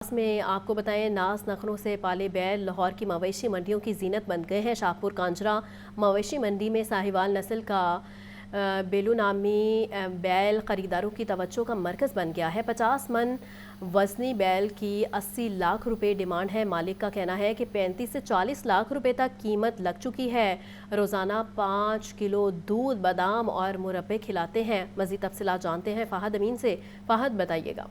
میں آپ کو بتائیں ناز نخنوں سے پالے بیل لاہور کی مویشی منڈیوں کی زینت بن گئے ہیں۔ شاہپور کانجرا مویشی منڈی میں ساہیوال نسل کا بیلو نامی بیل خریداروں کی توجہ کا مرکز بن گیا ہے۔ 50 من وزنی بیل کی 80 لاکھ روپے ڈیمانڈ ہے۔ مالک کا کہنا ہے کہ 35 سے 40 لاکھ روپے تک قیمت لگ چکی ہے۔ روزانہ 5 کلو دودھ، بادام اور مربے کھلاتے ہیں۔ مزید تفصیلات جانتے ہیں فہد امین سے۔ فہد بتائیے گا۔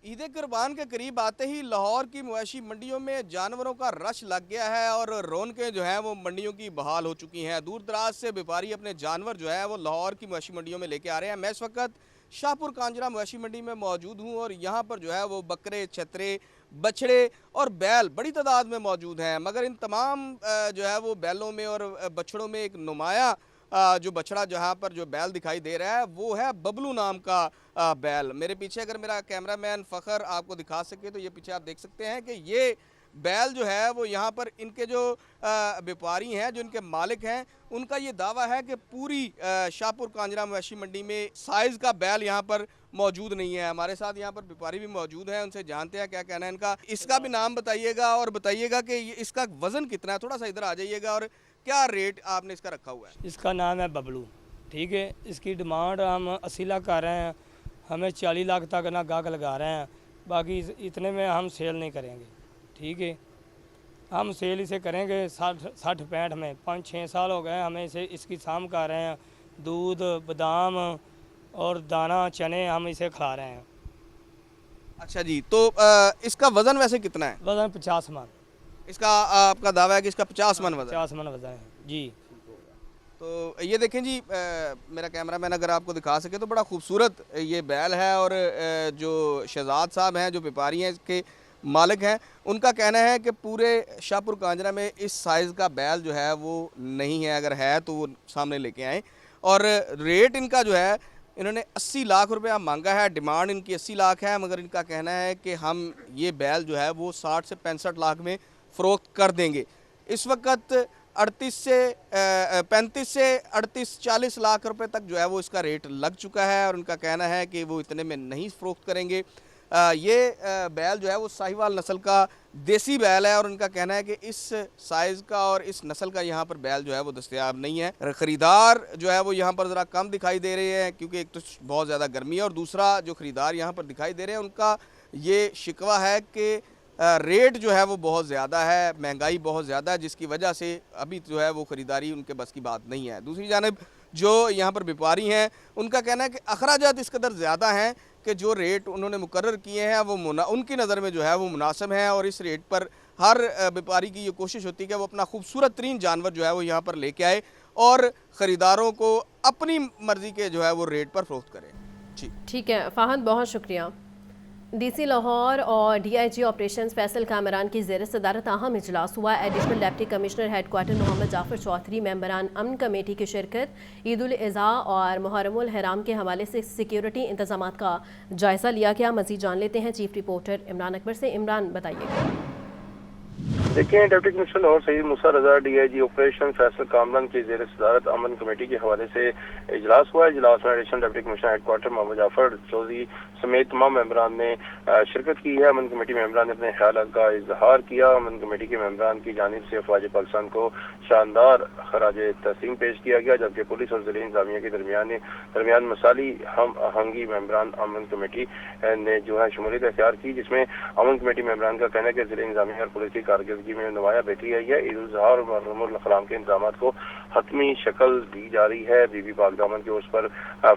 عید قربان کے قریب آتے ہی لاہور کی مویشی منڈیوں میں جانوروں کا رش لگ گیا ہے اور رونقیں جو ہیں وہ منڈیوں کی بحال ہو چکی ہیں۔ دور دراز سے بیپاری اپنے جانور جو ہے وہ لاہور کی مویشی منڈیوں میں لے کے آ رہے ہیں۔ میں اس وقت شاہپور کانجرا مویشی منڈی میں موجود ہوں اور یہاں پر جو ہے وہ بکرے، چھترے، بچھڑے اور بیل بڑی تعداد میں موجود ہیں، مگر ان تمام جو ہے وہ بیلوں میں اور بچھڑوں میں ایک نمایاں جو بچڑا جہاں پر جو بیل دکھائی دے رہا ہے وہ ہے ببلو نام کا بیل۔ میرے پیچھے اگر میرا کیمرہ مین فخر آپ کو دکھا سکے تو یہ پیچھے آپ دیکھ سکتے ہیں کہ یہ بیل جو ہے وہ یہاں پر ان کے جو بیپاری ہیں، جو ان کے مالک ہیں، ان کا یہ دعویٰ ہے کہ پوری شاہپور کانجرا مویشی منڈی میں سائز کا بیل یہاں پر موجود نہیں ہے۔ ہمارے ساتھ یہاں پر بیپاری بھی موجود ہیں، ان سے جانتے ہیں کیا کہنا ہے ان کا۔ اس کا بھی نام بتائیے گا اور بتائیے گا کہ اس کا وزن کتنا ہے، تھوڑا سا ادھر آ جائیے گا، اور کیا ریٹ آپ نے اس کا رکھا ہوا ہے؟ اس کا نام ہے ببلو، ٹھیک ہے۔ اس کی ڈیمانڈ ہم 80 لاکھ کر رہے ہیں، ہمیں 40 لاکھ تک نہ گاہک لگا رہے ہیں، باقی اتنے میں ہم سیل نہیں کریں گے، ٹھیک ہے۔ ہم سیل اسے کریں گے 60-65 میں۔ 5-6 سال ہو گئے ہمیں اس کی سام کر رہے ہیں، دودھ، بادام اور دانہ چنے ہم اسے کھلا رہے ہیں۔ اچھا جی، تو اس کا وزن ویسے کتنا ہے؟ وزن 50 من۔ اس کا آپ کا دعویٰ ہے کہ اس کا 50 من وزن ہے؟ 50 من وزن ہے جی۔ تو یہ دیکھیں جی، میرا کیمرہ مین اگر آپ کو دکھا سکے تو بڑا خوبصورت یہ بیل ہے، اور جو شہزاد صاحب ہیں جو بیپاری ہیں اس کے مالک ہیں، ان کا کہنا ہے کہ پورے شاہپور کانجرا میں اس سائز کا بیل جو ہے وہ نہیں ہے، اگر ہے تو وہ سامنے لے کے آئیں۔ اور ریٹ ان کا جو ہے، انہوں نے 80 لاکھ روپیہ مانگا ہے، ڈیمانڈ ان کی 80 لاکھ ہے، مگر ان کا کہنا ہے کہ ہم یہ بیل جو ہے وہ 60 سے 65 لاکھ میں فروخت کر دیں گے۔ اس وقت 35 سے 40 لاکھ روپے تک جو ہے وہ اس کا ریٹ لگ چکا ہے، اور ان کا کہنا ہے کہ وہ اتنے میں نہیں فروخت کریں گے۔ یہ بیل جو ہے وہ ساہیوال نسل کا دیسی بیل ہے، اور ان کا کہنا ہے کہ اس سائز کا اور اس نسل کا یہاں پر بیل جو ہے وہ دستیاب نہیں ہے۔ خریدار جو ہے وہ یہاں پر ذرا کم دکھائی دے رہے ہیں، کیونکہ ایک تو بہت زیادہ گرمی ہے، اور دوسرا جو خریدار یہاں پر دکھائی دے رہے ہیں ان کا یہ شکوہ ہے کہ ریٹ جو ہے وہ بہت زیادہ ہے، مہنگائی بہت زیادہ ہے، جس کی وجہ سے ابھی جو ہے وہ خریداری ان کے بس کی بات نہیں ہے۔ دوسری جانب جو یہاں پر بیپاری ہیں ان کا کہنا ہے کہ اخراجات اس قدر زیادہ ہیں کہ جو ریٹ انہوں نے مقرر کیے ہیں وہ ان کی نظر میں جو ہے وہ مناسب ہیں، اور اس ریٹ پر ہر بیپاری کی یہ کوشش ہوتی ہے کہ وہ اپنا خوبصورت ترین جانور جو ہے وہ یہاں پر لے کے آئے اور خریداروں کو اپنی مرضی کے جو ہے وہ ریٹ پر فروخت کرے۔ جی ٹھیک ہے فہد، بہت شکریہ۔ ڈی سی لاہور اور D I G operations Faisal Kamran کی زیر صدارت اہم اجلاس ہوا۔ Additional deputy commissioner headquarter Muhammad Jafar Chaudhry, ممبران امن کمیٹی کی شرکت۔ عید الاضحیٰ اور محرم الحرام کے حوالے سے سیکیورٹی انتظامات کا جائزہ لیا گیا۔ مزید جان لیتے ہیں چیف رپورٹر عمران اکبر سے۔ عمران بتائیے۔ دیکھیں، ڈپٹی کمشنر اور Syed Musa Raza D I G operation Faisal Kamran کی زیر صدارت امن کمیٹی کے حوالے سے اجلاس ہوا۔ اجلاس میں additional deputy commissioner headquarter Muhammad Jafar Chaudhry سمیت تمام ممبران نے شرکت کی ہے۔ امن کمیٹی ممبران نے اپنے خیالات کا اظہار کیا۔ امن کمیٹی کے ممبران کی جانب سے افواج پاکستان کو شاندار خراج تحسین پیش کیا گیا، جبکہ پولیس اور ضلعی انتظامیہ کے درمیان مسالی ہم آہنگی ممبران امن کمیٹی نے جو ہے شمولیت اختیار کی، جس میں امن کمیٹی ممبران کا کہنا ہے کہ ضلعی انتظامیہ اور پولیس کی کارکردگی میں نمایاں بہتری آئی ہے۔ عید الاضحیٰ اور محرم الحرام کے انتظامات کو حتمی شکل دی جا رہی ہے۔ بی بی پاک دامن کے اس پر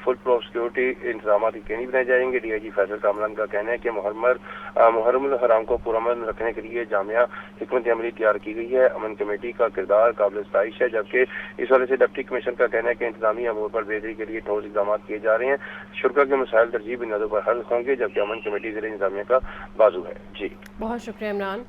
فل پروف سیکورٹی انتظامات یقینی بنائے جائیں گے۔ ڈی آئی جی فیصل کامران کا کہنا ہے کہ محرم الحرام کو پرامن رکھنے کے لیے جامعہ حکمت عملی تیار کی گئی ہے۔ امن کمیٹی کا کردار قابل ستائش ہے، جبکہ اس حوالے سے ڈپٹی کمشنر کا کہنا ہے کہ انتظامی امور پر بہتری کے لیے ٹھوس اقدامات کیے جا رہے ہیں۔ شرکا کے مسائل ترجیحی بنیادوں پر حل ہوں گے، جبکہ امن کمیٹی ضلعی انتظامیہ کا بازو ہے۔ جی بہت شکریہ عمران۔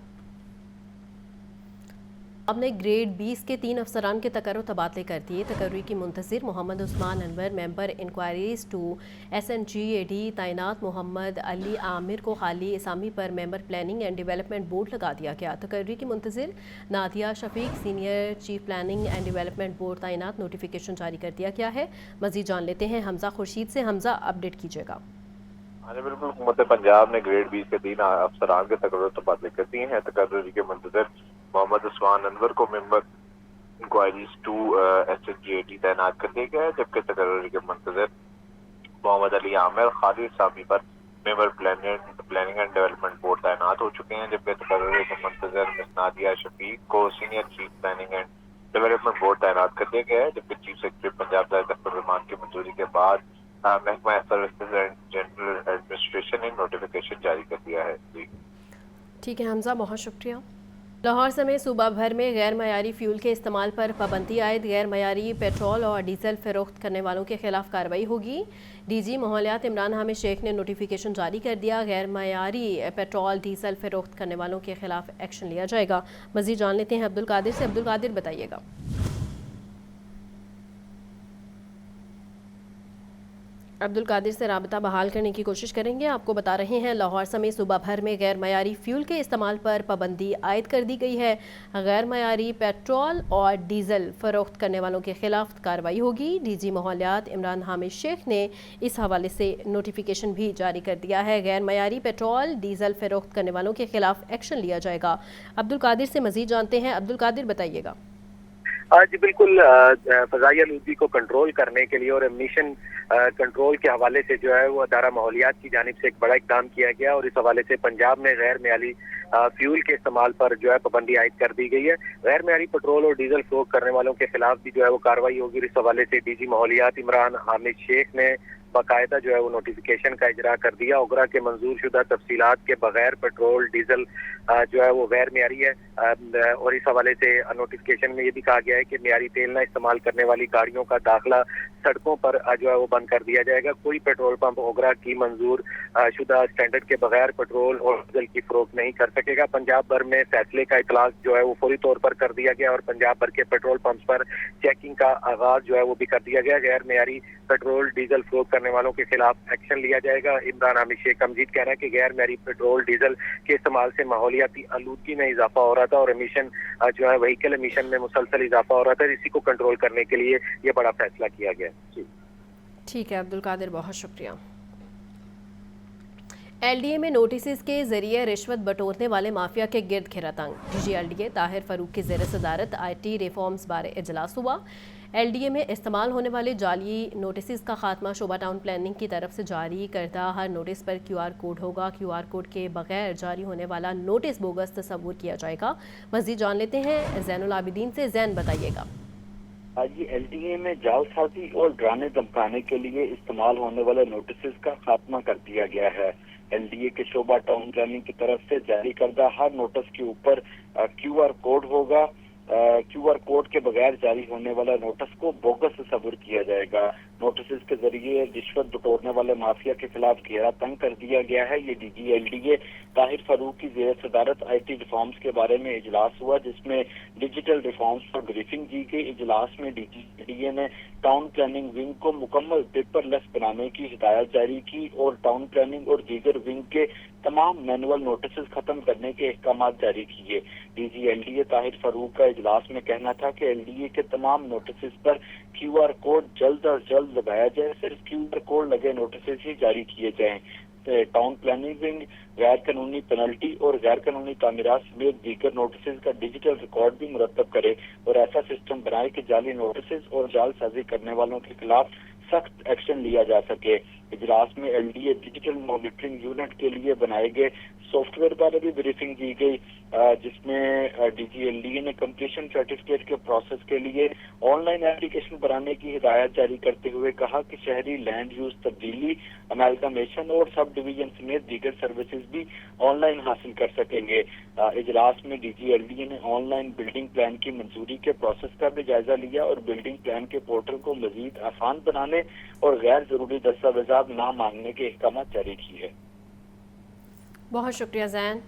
اب نے گریڈ 20 کے 3 افسران کے تقرر تبادلے کر دیے۔ تقرری کی منتظر Muhammad Usman Anwar member inquiries to S N G A D تعینات محمد علی عامر کو خالی اسامی پر member planning and development board لگا دیا گیا۔ تقرری کی منتظر Nadia Shafiq senior chief planning and development board تعینات، نوٹیفیکیشن جاری کر دیا گیا ہے۔ مزید جان لیتے ہیں حمزہ خورشید سے۔ حمزہ اپڈیٹ کیجیے گا۔ ہاں جی بالکل، حکومت پنجاب نے گریڈ 20 کے 3 افسران کے تقرر تبادلے کر دیے ہیں۔ تقرری کے منتظر محمد عثمان انور کو ممبر انکوائریز 2 SHGAT تعینات کر دیا گیا ہے، جبکہ تقرری کے منتظر محمد علی عامر خالد سامی پر member planning and development board تعینات ہو چکے ہیں، جبکہ تقرری کے منتظر نادیہ شفیق کو senior chief planning and development board تعینات کر دیا گیا ہے، جبکہ چیف سیکرٹری پنجاب زاہد اختر الرحمان کی منظوری کے بعد محکمہ سروسز اینڈ جنرل ایڈمنسٹریشن نے نوٹیفیکیشن جاری کر دیا ہے۔ جی ٹھیک ہے حمزہ، بہت شکریہ۔ لاہور سمیت صوبہ بھر میں غیر معیاری فیول کے استعمال پر پابندی عائد، غیر معیاری پیٹرول اور ڈیزل فروخت کرنے والوں کے خلاف کارروائی ہوگی۔ ڈی جی ماحولیات عمران حامد شیخ نے نوٹیفیکیشن جاری کر دیا، غیر معیاری پیٹرول ڈیزل فروخت کرنے والوں کے خلاف ایکشن لیا جائے گا۔ مزید جان لیتے ہیں عبدالقادر سے۔ عبدالقادر بتائیے گا۔ عبدالقادر سے رابطہ بحال کرنے کی کوشش کریں گے۔ آپ کو بتا رہے ہیں لاہور سمیت صوبہ بھر میں غیر معیاری فیول کے استعمال پر پابندی عائد کر دی گئی ہے۔ غیر معیاری پیٹرول اور ڈیزل فروخت کرنے والوں کے خلاف کارروائی ہوگی۔ ڈی جی ماحولیات عمران حامد شیخ نے اس حوالے سے نوٹیفیکیشن بھی جاری کر دیا ہے۔ غیر معیاری پیٹرول ڈیزل فروخت کرنے والوں کے خلاف ایکشن لیا جائے گا۔ عبدالقادر سے مزید جانتے ہیں۔ عبدالقادر بتائیے گا۔ جی بالکل، فضائی آلودگی کو کنٹرول کرنے کے لیے اور ایمیشن کنٹرول کے حوالے سے جو ہے وہ ادارہ ماحولیات کی جانب سے ایک بڑا اقدام کیا گیا اور اس حوالے سے پنجاب میں غیر معیاری فیول کے استعمال پر جو ہے پابندی عائد کر دی گئی ہے۔ غیر معیاری پیٹرول اور ڈیزل فروخت کرنے والوں کے خلاف بھی جو ہے وہ کارروائی ہوگی۔ اس حوالے سے ڈی جی ماحولیات عمران حامد شیخ نے باقاعدہ جو ہے وہ نوٹیفیکیشن کا اجرا کر دیا۔ اوگرا کے منظور شدہ تفصیلات کے بغیر پیٹرول ڈیزل جو ہے وہ غیر معیاری ہے، اور اس حوالے سے نوٹیفیکیشن میں یہ بھی کہا گیا ہے کہ معیاری تیل نہ استعمال کرنے والی گاڑیوں کا داخلہ سڑکوں پر جو ہے وہ بند کر دیا جائے گا۔ کوئی پیٹرول پمپ اوگرا کی منظور شدہ اسٹینڈرڈ کے بغیر پیٹرول اور ڈیزل کی فروخت نہیں کر سکے گا۔ پنجاب بھر میں فیصلے کا اطلاق جو ہے وہ فوری طور پر کر دیا گیا اور پنجاب بھر کے پیٹرول پمپس پر چیکنگ کا آغاز جو ہے وہ بھی کر دیا گیا۔ غیر معیاری پیٹرول ڈیزل فروخت کرنے والوں کے خلاف ایکشن لیا جائے گا۔ عمران حامد شیخ کا مزید کہنا ہے کہ غیر معیاری پیٹرول ڈیزل کے استعمال سے ماحولیاتی آلودگی میں اضافہ ہو رہا تھا اور امیشن جو ہے وہیکل امیشن میں مسلسل اضافہ ہو رہا تھا، اسی کو کنٹرول کرنے کے لیے یہ بڑا فیصلہ کیا گیا۔ جی ٹھیک ہے عبدالقادر، بہت شکریہ۔ ایل ڈی اے میں نوٹسز کے ذریعے رشوت بٹورنے والے مافیا کے گرد گھرا تنگ۔ D G L D A Tahir Farooq کی زیر صدارت آئی ٹی ریفارمز بارے اجلاس ہوا۔ ایل ڈی اے میں استعمال ہونے والے جعلی نوٹسز کا خاتمہ، شعبہ ٹاؤن پلاننگ کی طرف سے جاری کردہ ہر نوٹس پر کیو آر کوڈ ہوگا۔ کیو آر کوڈ کے بغیر جاری ہونے والا نوٹس بوگس تصور کیا جائے گا۔ مزید جان لیتے ہیں زین العابدین سے۔ زین بتائیے گا۔ آج ایل ڈی اے میں جعل سازی اور ڈرانے دھمکانے کے لیے استعمال ہونے والے نوٹسز کا خاتمہ کر دیا گیا ہے۔ ایل ڈی اے کے شعبہ ٹاؤن پلاننگ کی طرف سے جاری کردہ ہر نوٹس کے اوپر کیو آر کوڈ ہوگا۔ کیو آر کوڈ کے بغیر جاری ہونے والا نوٹس کو بوگس تصور کیا جائے گا۔ نوٹسز کے ذریعے رشوت بٹورنے والے مافیا کے خلاف گھیرا تنگ کر دیا گیا ہے۔ یہ D G L D A Tahir Farooq کی زیر صدارت آئی ٹی ریفارمز کے بارے میں اجلاس ہوا، جس میں ڈیجیٹل ریفارمز پر بریفنگ دی گئی۔ اجلاس میں D G L D A نے ٹاؤن پلاننگ ونگ کو مکمل پیپر لیس بنانے کی ہدایت جاری کی اور ٹاؤن پلاننگ اور دیگر ونگ کے تمام مینول نوٹسز ختم کرنے کے احکامات جاری کیے۔ D G L D A Tahir Farooq کا اجلاس میں کہنا تھا کہ ایل ڈی اے کے تمام نوٹسز پر کیو آر کوڈ جلد از جلد لگایا جائے، صرف کیو آر کوڈ لگے نوٹسز ہی جاری کیے جائیں۔ ٹاؤن پلاننگ ونگ غیر قانونی پینلٹی اور غیر قانونی تعمیرات سمیت دیگر نوٹسز کا ڈیجیٹل ریکارڈ بھی مرتب کرے اور ایسا سسٹم بنائے کہ جعلی نوٹسز اور جعل سازی کرنے والوں کے خلاف سخت ایکشن لیا جا سکے۔ اجلاس میں L D a digital monitoring unit کے لیے بنائے گئے سافٹ ویئر بارے بھی بریفنگ دی گئی، جس میں D G L D A نے کمپلیشن سرٹیفکیٹ کے پروسیس کے لیے آن لائن اپلیکیشن بنانے کی ہدایت جاری کرتے ہوئے کہا کہ شہری لینڈ یوز تبدیلی، امیلگمیشن اور سب ڈویژن سمیت دیگر سروسز بھی آن لائن حاصل کر سکیں گے۔ اجلاس میں D G L D A نے آن لائن بلڈنگ پلان کی منظوری کے پروسیس کا بھی جائزہ لیا اور بلڈنگ پلان کے پورٹل کو مزید آسان بنانے اور غیر ضروری دستاویزات نہ مانگنے کے احکامات جاری کیے۔ بہت شکریہ زین۔